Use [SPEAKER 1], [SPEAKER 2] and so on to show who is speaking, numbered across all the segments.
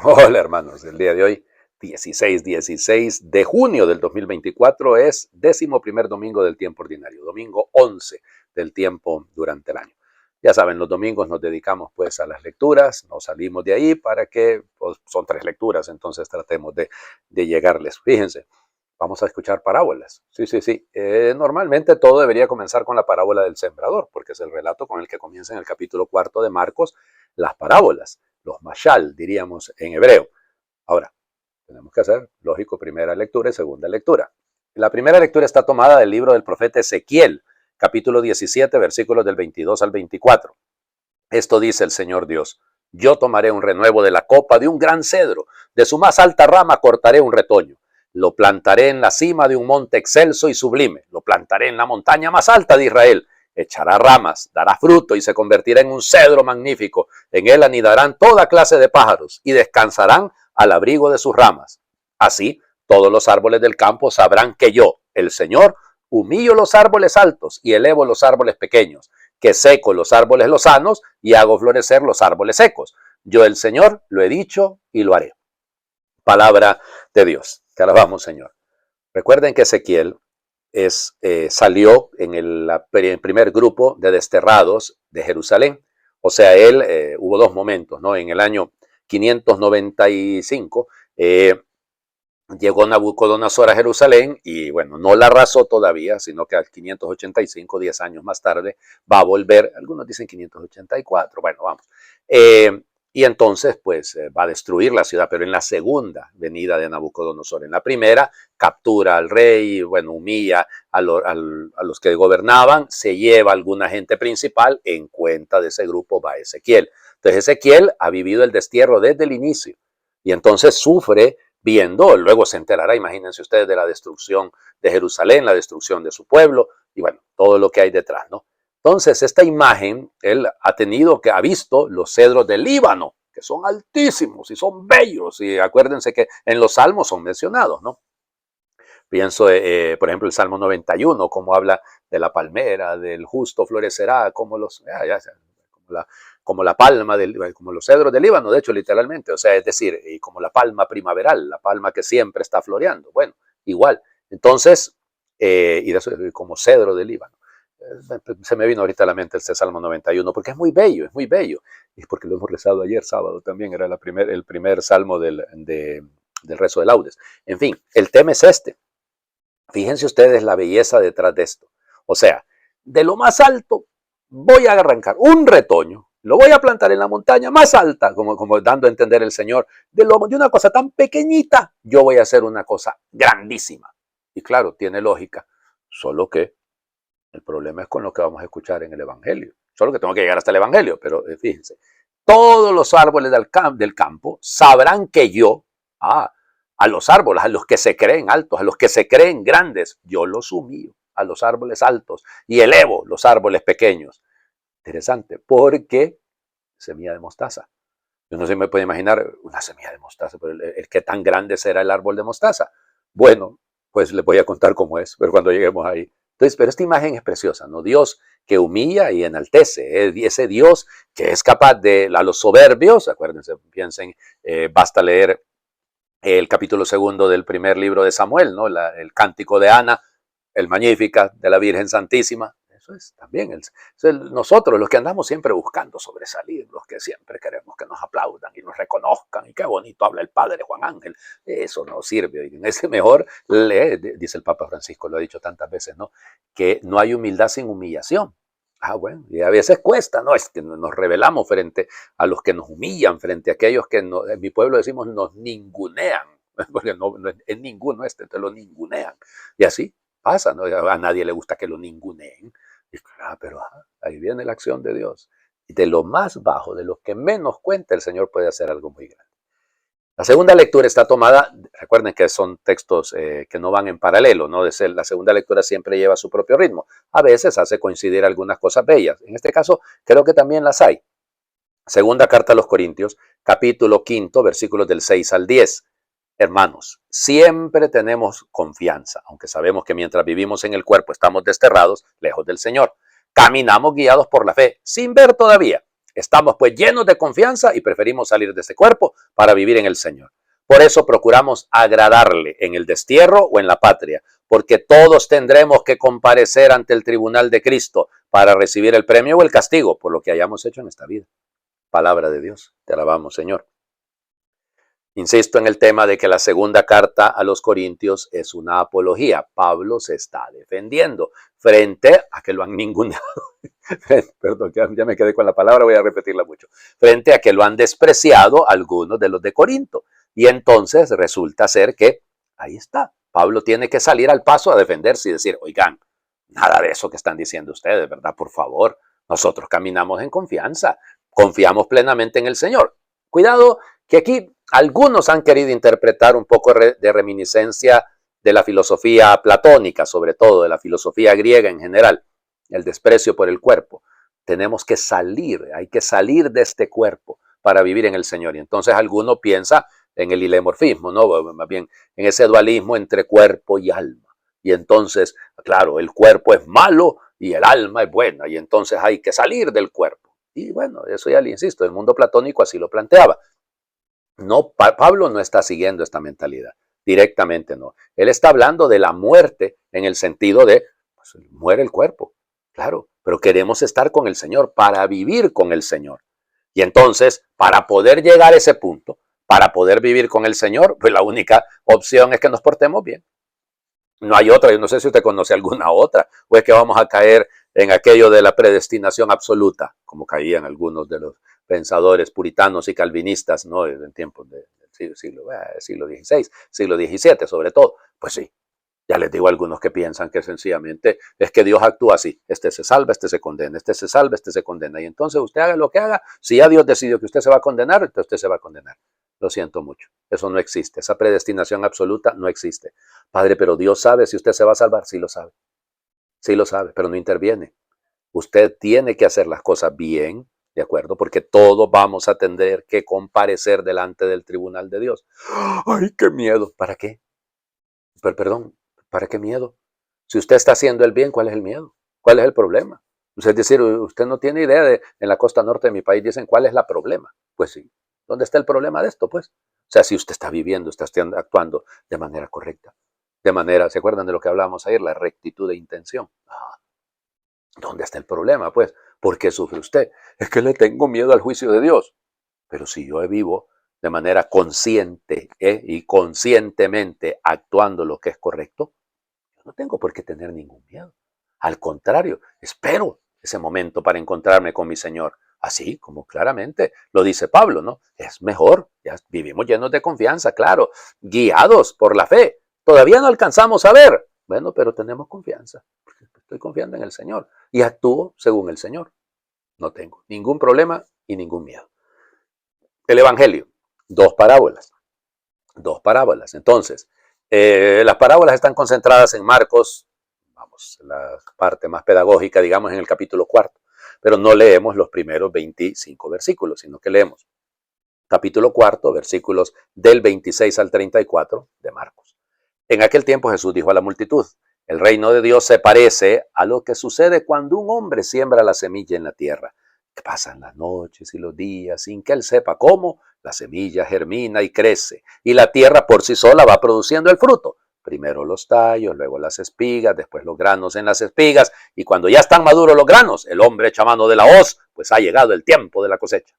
[SPEAKER 1] Hola hermanos, el día de hoy, 16 de junio del 2024, es 11º domingo del tiempo ordinario, domingo 11 del tiempo durante el año. Ya saben, los domingos nos dedicamos pues a las lecturas, nos salimos de ahí para que, pues, son 3 lecturas, entonces tratemos de llegarles. Fíjense, vamos a escuchar parábolas. Sí. Normalmente todo debería comenzar con la parábola del sembrador, porque es el relato con el que comienza en el capítulo 4 de Marcos las parábolas, los mashal, diríamos en hebreo. Ahora, tenemos que hacer, lógico, primera lectura y segunda lectura. La primera lectura está tomada del libro del profeta Ezequiel, capítulo 17, versículos del 22 al 24. Esto dice el Señor Dios: yo tomaré un renuevo de la copa de un gran cedro, de su más alta rama cortaré un retoño, lo plantaré en la cima de un monte excelso y sublime, lo plantaré en la montaña más alta de Israel, echará ramas, dará fruto y se convertirá en un cedro magnífico, en él anidarán toda clase de pájaros y descansarán al abrigo de sus ramas. Así, todos los árboles del campo sabrán que yo, el Señor, humillo los árboles altos y elevo los árboles pequeños, que seco los árboles lozanos y hago florecer los árboles secos. Yo, el Señor, lo he dicho y lo haré. Palabra de Dios. Te alabamos, Señor. Recuerden que Ezequiel salió en el primer grupo de desterrados de Jerusalén. O sea, hubo dos momentos, ¿no? En el año 595 llegó Nabucodonosor a Jerusalén y, bueno, no la arrasó todavía, sino que al 585, 10 años más tarde, va a volver. Algunos dicen 584, bueno, vamos. Y entonces, pues, va a destruir la ciudad, pero en la segunda venida de Nabucodonosor. En la primera, captura al rey, bueno, humilla a los que gobernaban, se lleva a alguna gente principal, en cuenta de ese grupo va Ezequiel. Entonces, Ezequiel ha vivido el destierro desde el inicio y entonces sufre viendo, luego se enterará, imagínense ustedes, de la destrucción de Jerusalén, la destrucción de su pueblo y, bueno, todo lo que hay detrás, ¿no? Entonces, esta imagen, él ha visto los cedros del Líbano, que son altísimos y son bellos, y acuérdense que en los salmos son mencionados, ¿no? Pienso, por ejemplo, el Salmo 91, como habla de la palmera, del justo florecerá, como la palma, como los cedros del Líbano, de hecho, literalmente, o sea, es decir, y como la palma primaveral, la palma que siempre está floreando. Bueno, igual. Entonces, y de eso, como cedro del Líbano. Se me vino ahorita a la mente este Salmo 91, porque es muy bello, es muy bello. Y porque lo hemos rezado ayer sábado también, era el primer salmo del rezo de laudes. En fin, el tema es este. Fíjense ustedes la belleza detrás de esto. O sea, de lo más alto voy a arrancar un retoño, lo voy a plantar en la montaña más alta, como dando a entender el Señor, de una cosa tan pequeñita, yo voy a hacer una cosa grandísima. Y claro, tiene lógica, solo que el problema es con lo que vamos a escuchar en el Evangelio. Solo que tengo que llegar hasta el Evangelio, pero fíjense, todos los árboles del campo sabrán que yo, a los árboles, a los que se creen altos, a los que se creen grandes, yo los humillo, a los árboles altos, y elevo los árboles pequeños. Interesante, porque semilla de mostaza. Yo no sé si me puede imaginar una semilla de mostaza, pero ¿qué tan grande será el árbol de mostaza? Bueno, pues les voy a contar cómo es, pero cuando lleguemos ahí. Entonces, pero esta imagen es preciosa, ¿no? Dios que humilla y enaltece, ese Dios que es capaz a los soberbios, acuérdense, piensen, basta leer el capítulo 2 del primer libro de Samuel, ¿no? El cántico de Ana, el Magnífica de la Virgen Santísima. Eso es también nosotros, los que andamos siempre buscando sobresalir, los que siempre queremos que nos aplaudan y nos reconozcan, y qué bonito habla el padre Juan Ángel. Eso no sirve. Y en ese mejor, dice el Papa Francisco, lo ha dicho tantas veces, ¿no? Que no hay humildad sin humillación. Bueno, y a veces cuesta, ¿no? Es que nos rebelamos frente a los que nos humillan, frente a aquellos que en mi pueblo decimos nos ningunean, porque no es ninguno entonces lo ningunean. Y así pasa, ¿no? A nadie le gusta que lo ninguneen. Y, pero ahí viene la acción de Dios. Y de lo más bajo, de lo que menos cuenta, el Señor puede hacer algo muy grande. La segunda lectura está tomada, recuerden que son textos que no van en paralelo, ¿no? La segunda lectura siempre lleva su propio ritmo. A veces hace coincidir algunas cosas bellas. En este caso, creo que también las hay. Segunda carta a los Corintios, capítulo 5, versículos del 6 al 10. Hermanos, siempre tenemos confianza, aunque sabemos que mientras vivimos en el cuerpo estamos desterrados, lejos del Señor. Caminamos guiados por la fe, sin ver todavía. Estamos pues llenos de confianza y preferimos salir de este cuerpo para vivir en el Señor. Por eso procuramos agradarle en el destierro o en la patria, porque todos tendremos que comparecer ante el tribunal de Cristo para recibir el premio o el castigo por lo que hayamos hecho en esta vida. Palabra de Dios. Te alabamos, Señor. Insisto en el tema de que la segunda carta a los Corintios es una apología. Pablo se está defendiendo frente a que lo han ninguneado. Perdón, ya me quedé con la palabra, voy a repetirla mucho. Frente a que lo han despreciado algunos de los de Corinto. Y entonces resulta ser que, ahí está, Pablo tiene que salir al paso a defenderse y decir, oigan, nada de eso que están diciendo ustedes, ¿verdad? Por favor, nosotros caminamos en confianza, confiamos plenamente en el Señor. Cuidado que aquí algunos han querido interpretar un poco de reminiscencia de la filosofía platónica, sobre todo de la filosofía griega en general, el desprecio por el cuerpo. Tenemos que salir, hay que salir de este cuerpo para vivir en el Señor. Y entonces alguno piensa en el hilemorfismo, ¿no? Más bien en ese dualismo entre cuerpo y alma. Y entonces, claro, el cuerpo es malo y el alma es buena, y entonces hay que salir del cuerpo. Y bueno, eso ya le insisto, el mundo platónico así lo planteaba. No, Pablo no está siguiendo esta mentalidad, directamente no. Él está hablando de la muerte en el sentido de, pues, muere el cuerpo, claro, pero queremos estar con el Señor, para vivir con el Señor. Y entonces, para poder llegar a ese punto, para poder vivir con el Señor, pues la única opción es que nos portemos bien. No hay otra, yo no sé si usted conoce alguna otra, o es que vamos a caer en aquello de la predestinación absoluta, como caían algunos de los pensadores puritanos y calvinistas, ¿no? En tiempos del siglo XVI, siglo XVII sobre todo. Pues sí, ya les digo a algunos que piensan que sencillamente es que Dios actúa así, este se salva, este se condena, este se salva, este se condena, y entonces usted haga lo que haga, si ya Dios decidió que usted se va a condenar, entonces usted se va a condenar. Lo siento mucho, eso no existe, esa predestinación absoluta no existe. Padre, pero Dios sabe si usted se va a salvar, sí lo sabe, pero no interviene. Usted tiene que hacer las cosas bien, ¿de acuerdo? Porque todos vamos a tener que comparecer delante del tribunal de Dios. ¡Ay, qué miedo! ¿Para qué? Perdón, ¿para qué miedo? Si usted está haciendo el bien, ¿cuál es el miedo? ¿Cuál es el problema? Es decir, usted no tiene idea de, en la costa norte de mi país dicen, ¿cuál es la problema? Pues sí, ¿dónde está el problema de esto? Pues, o sea, si usted está viviendo, está actuando de manera correcta, de manera, ¿se acuerdan de lo que hablábamos ayer? La rectitud de intención. ¿Dónde está el problema? Pues, ¿por qué sufre usted? Es que le tengo miedo al juicio de Dios. Pero si yo vivo de manera consciente y conscientemente actuando lo que es correcto, yo no tengo por qué tener ningún miedo. Al contrario, espero ese momento para encontrarme con mi Señor. Así como claramente lo dice Pablo, ¿no? Es mejor, ya vivimos llenos de confianza, claro, guiados por la fe. Todavía no alcanzamos a ver. Bueno, pero tenemos confianza. Estoy confiando en el Señor y actúo según el Señor. No tengo ningún problema y ningún miedo. El Evangelio, dos parábolas. Entonces, las parábolas están concentradas en Marcos, vamos, la parte más pedagógica, digamos, en el capítulo 4, pero no leemos los primeros 25 versículos, sino que leemos capítulo 4, versículos del 26 al 34 de Marcos. En aquel tiempo Jesús dijo a la multitud, el reino de Dios se parece a lo que sucede cuando un hombre siembra la semilla en la tierra. Que pasan las noches y los días sin que él sepa cómo, la semilla germina y crece, y la tierra por sí sola va produciendo el fruto. Primero los tallos, luego las espigas, después los granos en las espigas, y cuando ya están maduros los granos, el hombre echa mano de la hoz, pues ha llegado el tiempo de la cosecha.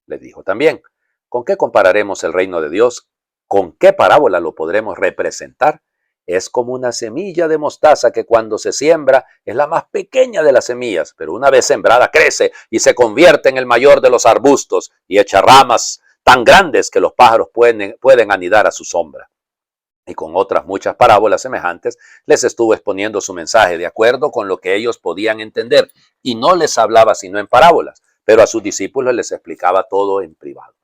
[SPEAKER 1] Les dijo también, ¿con qué compararemos el reino de Dios? ¿Con qué parábola lo podremos representar? Es como una semilla de mostaza que cuando se siembra es la más pequeña de las semillas, pero una vez sembrada crece y se convierte en el mayor de los arbustos y echa ramas tan grandes que los pájaros pueden anidar a su sombra. Y con otras muchas parábolas semejantes les estuvo exponiendo su mensaje de acuerdo con lo que ellos podían entender, y no les hablaba sino en parábolas, pero a sus discípulos les explicaba todo en privado.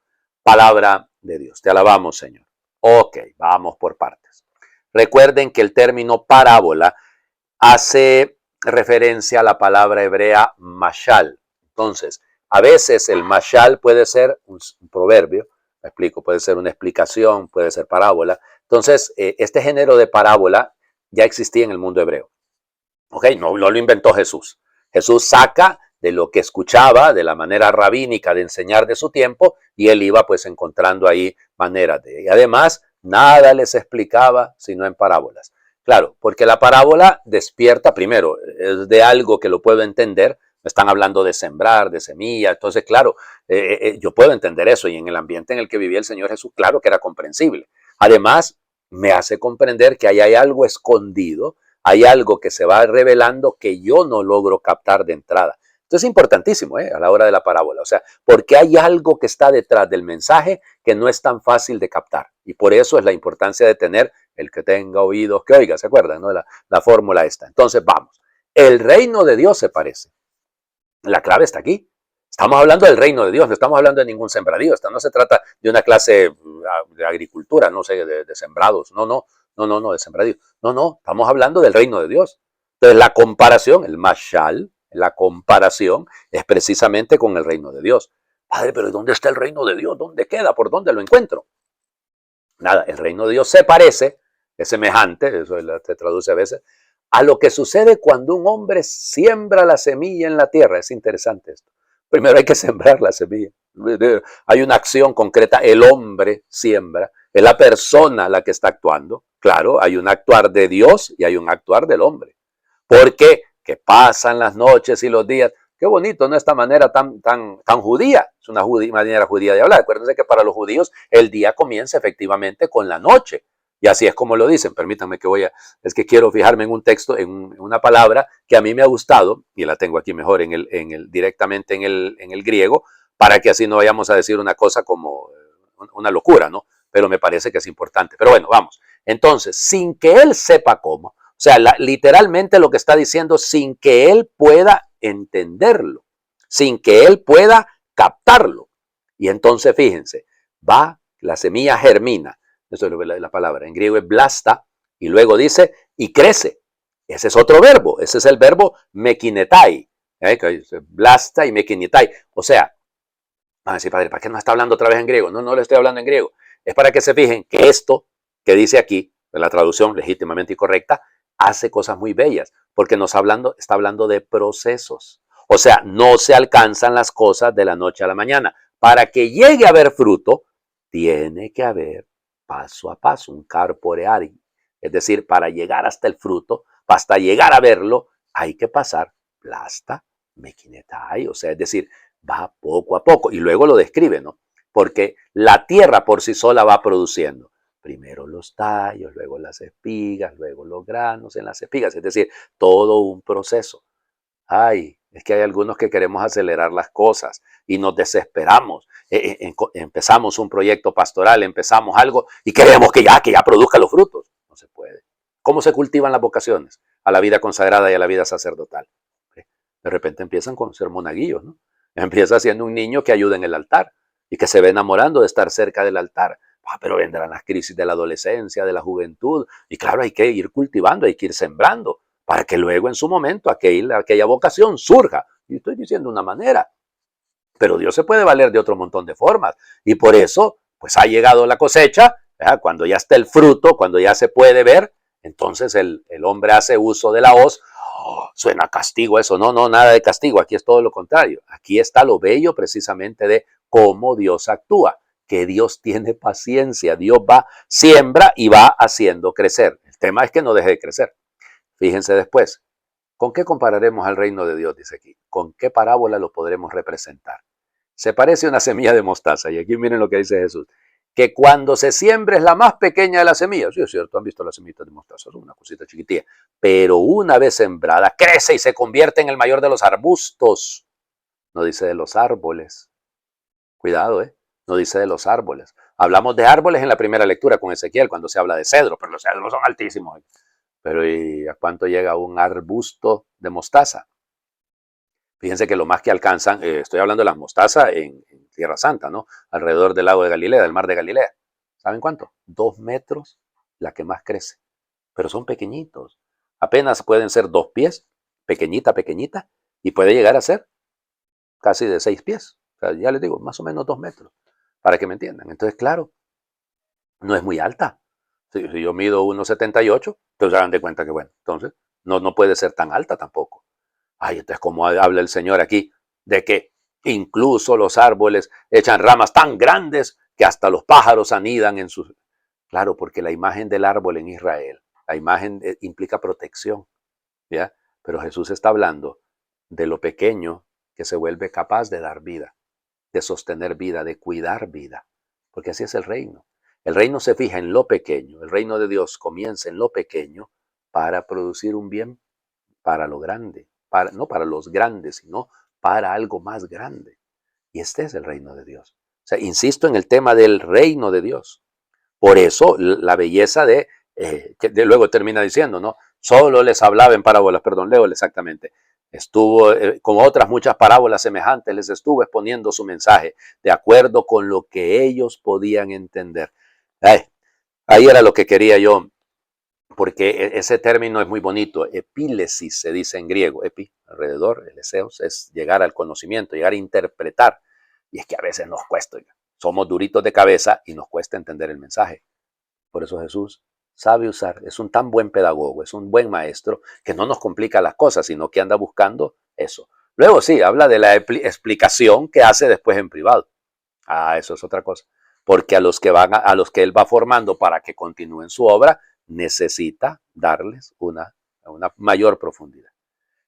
[SPEAKER 1] Palabra de Dios. Te alabamos, Señor. Ok, vamos por partes. Recuerden que el término parábola hace referencia a la palabra hebrea mashal. Entonces, a veces el mashal puede ser un proverbio, me explico, puede ser una explicación, puede ser parábola. Entonces, este género de parábola ya existía en el mundo hebreo. ¿Ok? No lo inventó Jesús. Jesús saca de lo que escuchaba, de la manera rabínica de enseñar de su tiempo, y él iba pues encontrando ahí maneras de... Y además, nada les explicaba sino en parábolas. Claro, porque la parábola despierta, primero, es de algo que lo puedo entender, me están hablando de sembrar, de semillas, entonces claro, yo puedo entender eso, y en el ambiente en el que vivía el Señor Jesús, claro que era comprensible. Además, me hace comprender que ahí hay algo escondido, hay algo que se va revelando que yo no logro captar de entrada. Entonces es importantísimo a la hora de la parábola, o sea, porque hay algo que está detrás del mensaje que no es tan fácil de captar. Y por eso es la importancia de tener el que tenga oídos que oiga, ¿se acuerdan? ¿No? La fórmula esta. Entonces vamos, el reino de Dios se parece. La clave está aquí. Estamos hablando del reino de Dios, no estamos hablando de ningún sembradío. Esto no se trata de una clase de agricultura, no sé, de sembrados. No, de sembradíos. No, estamos hablando del reino de Dios. Entonces la comparación, el mashal, la comparación es precisamente con el reino de Dios. Padre, pero ¿dónde está el reino de Dios? ¿Dónde queda? ¿Por dónde lo encuentro? Nada, el reino de Dios se parece, es semejante, eso se traduce a veces, a lo que sucede cuando un hombre siembra la semilla en la tierra. Es interesante esto. Primero hay que sembrar la semilla. Hay una acción concreta, el hombre siembra, es la persona la que está actuando. Claro, hay un actuar de Dios y hay un actuar del hombre. Porque que pasan las noches y los días. Qué bonito, ¿no? Esta manera tan judía. Es una manera judía de hablar. Acuérdense que para los judíos el día comienza efectivamente con la noche. Y así es como lo dicen. Permítanme que es que quiero fijarme en un texto, en una palabra que a mí me ha gustado, y la tengo aquí mejor directamente en el griego, para que así no vayamos a decir una cosa como una locura, ¿no? Pero me parece que es importante. Pero bueno, vamos. Entonces, sin que él sepa cómo, o sea, literalmente lo que está diciendo, sin que él pueda entenderlo, sin que él pueda captarlo. Y entonces, fíjense, va, la semilla germina, eso es la palabra, en griego es blasta, y luego dice, y crece. Ese es otro verbo, ese es el verbo mekinetai, blasta y mekinetai. O sea, van a decir, padre, ¿para qué no está hablando otra vez en griego? No le estoy hablando en griego. Es para que se fijen que esto que dice aquí, en la traducción legítimamente incorrecta, hace cosas muy bellas, porque está hablando de procesos. O sea, no se alcanzan las cosas de la noche a la mañana. Para que llegue a haber fruto, tiene que haber paso a paso, un carporeari. Es decir, para llegar hasta el fruto, hasta llegar a verlo, hay que pasar plasta, mequinetai, o sea, es decir, va poco a poco y luego lo describe, ¿no? Porque la tierra por sí sola va produciendo. Primero los tallos, luego las espigas, luego los granos en las espigas, es decir, todo un proceso. Ay, es que hay algunos que queremos acelerar las cosas y nos desesperamos. Empezamos un proyecto pastoral, empezamos algo y queremos que ya produzca los frutos. No se puede. ¿Cómo se cultivan las vocaciones a la vida consagrada y a la vida sacerdotal? De repente empiezan con ser monaguillos, ¿no? Empieza siendo un niño que ayuda en el altar y que se ve enamorando de estar cerca del altar. Pero vendrán las crisis de la adolescencia, de la juventud, y claro, hay que ir cultivando, hay que ir sembrando, para que luego en su momento aquella vocación surja. Y estoy diciendo una manera, pero Dios se puede valer de otro montón de formas. Y por eso, pues ha llegado la cosecha, ¿verdad? Cuando ya está el fruto, cuando ya se puede ver, entonces el hombre hace uso de la hoz. Oh, suena castigo eso, no, nada de castigo, aquí es todo lo contrario. Aquí está lo bello precisamente de cómo Dios actúa, que Dios tiene paciencia, Dios siembra y va haciendo crecer. El tema es que no deje de crecer. Fíjense después, ¿con qué compararemos al reino de Dios? Dice aquí. ¿Con qué parábola lo podremos representar? Se parece a una semilla de mostaza. Y aquí miren lo que dice Jesús. Que cuando se siembre es la más pequeña de las semillas. Sí, es cierto, han visto las semillitas de mostaza. Son una cosita chiquitilla. Pero una vez sembrada, crece y se convierte en el mayor de los arbustos. No dice de los árboles. Cuidado, ¿eh? No dice de los árboles. Hablamos de árboles en la primera lectura con Ezequiel, cuando se habla de cedro, pero los cedros son altísimos. Pero ¿y a cuánto llega un arbusto de mostaza? Fíjense que lo más que alcanzan, estoy hablando de las mostazas en Tierra Santa, ¿no? Alrededor del lago de Galilea, del mar de Galilea. ¿Saben cuánto? 2 metros, la que más crece. Pero son pequeñitos. Apenas pueden ser 2 pies, pequeñita, y puede llegar a ser casi de 6 pies. O sea, ya les digo, más o menos 2 metros, para que me entiendan. Entonces, claro, no es muy alta. Si yo mido 1,78, entonces hagan de cuenta que, bueno, entonces no puede ser tan alta tampoco. Ay, entonces, ¿cómo habla el Señor aquí? De que incluso los árboles echan ramas tan grandes que hasta los pájaros anidan en sus... Claro, porque la imagen del árbol en Israel, la imagen implica protección, ¿ya? Pero Jesús está hablando de lo pequeño que se vuelve capaz de dar vida, de sostener vida, de cuidar vida, porque así es el reino. El reino se fija en lo pequeño, el reino de Dios comienza en lo pequeño para producir un bien para lo grande, no para los grandes, sino para algo más grande. Y este es el reino de Dios. O sea, insisto en el tema del reino de Dios. Por eso la belleza luego termina diciendo, ¿no? Solo les hablaba en parábolas, perdón, leo exactamente. Estuvo, con otras muchas parábolas semejantes, les estuvo exponiendo su mensaje de acuerdo con lo que ellos podían entender. Ahí era lo que quería yo, porque ese término es muy bonito. Epílesis se dice en griego, epi, alrededor, eleseos, es llegar al conocimiento, llegar a interpretar. Y es que a veces nos cuesta, somos duritos de cabeza y nos cuesta entender el mensaje. Por eso Jesús sabe usar, es un tan buen pedagogo, es un buen maestro, que no nos complica las cosas, sino que anda buscando eso. Luego sí, habla de la explicación que hace después en privado. Eso es otra cosa. Porque a los que él va formando para que continúen su obra, necesita darles una mayor profundidad.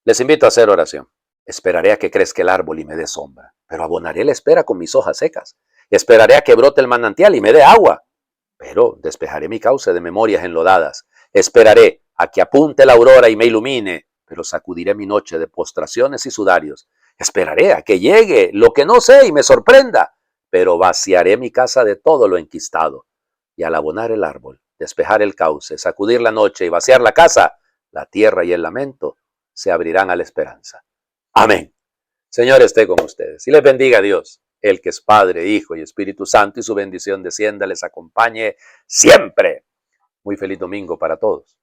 [SPEAKER 1] Les invito a hacer oración. Esperaré a que crezca el árbol y me dé sombra, pero abonaré la espera con mis hojas secas. Esperaré a que brote el manantial y me dé agua, pero despejaré mi cauce de memorias enlodadas. Esperaré a que apunte la aurora y me ilumine, pero sacudiré mi noche de postraciones y sudarios. Esperaré a que llegue lo que no sé y me sorprenda, pero vaciaré mi casa de todo lo enquistado. Y al abonar el árbol, despejar el cauce, sacudir la noche y vaciar la casa, la tierra y el lamento se abrirán a la esperanza. Amén. Señor esté con ustedes y les bendiga Dios, el que es Padre, Hijo y Espíritu Santo, y su bendición descienda, les acompañe siempre. Muy feliz domingo para todos.